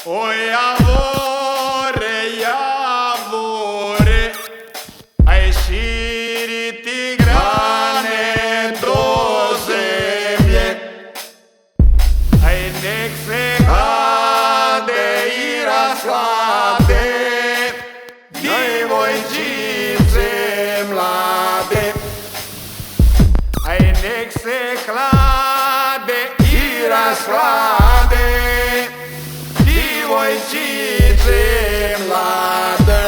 O javore, aj širiti grane do zemlje, aj nek se hlade i rashlade, djevojčice mlade. Aj nek se hlade i rashlade, djevojčice mlade.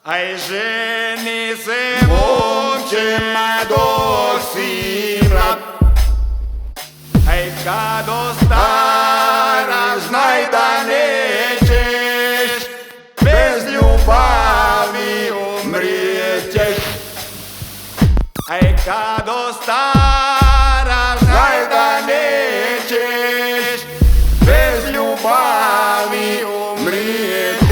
Aj ženi se momče dok si mlad, aj kad ostaraš znaj da nećeš, bez ljubavi umrijet ćeš. Aj kad ostaraš znaj da nećeš, bez ljubavi umrijet ćeš.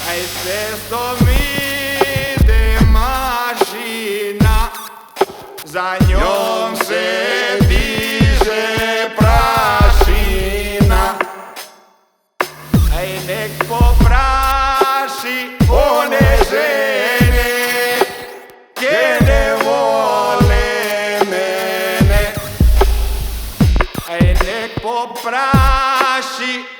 Aj cesto vide mašina, za njom se diže prašina. Aj nek popraši one žene, ke ne vole mene. Aj nek popraši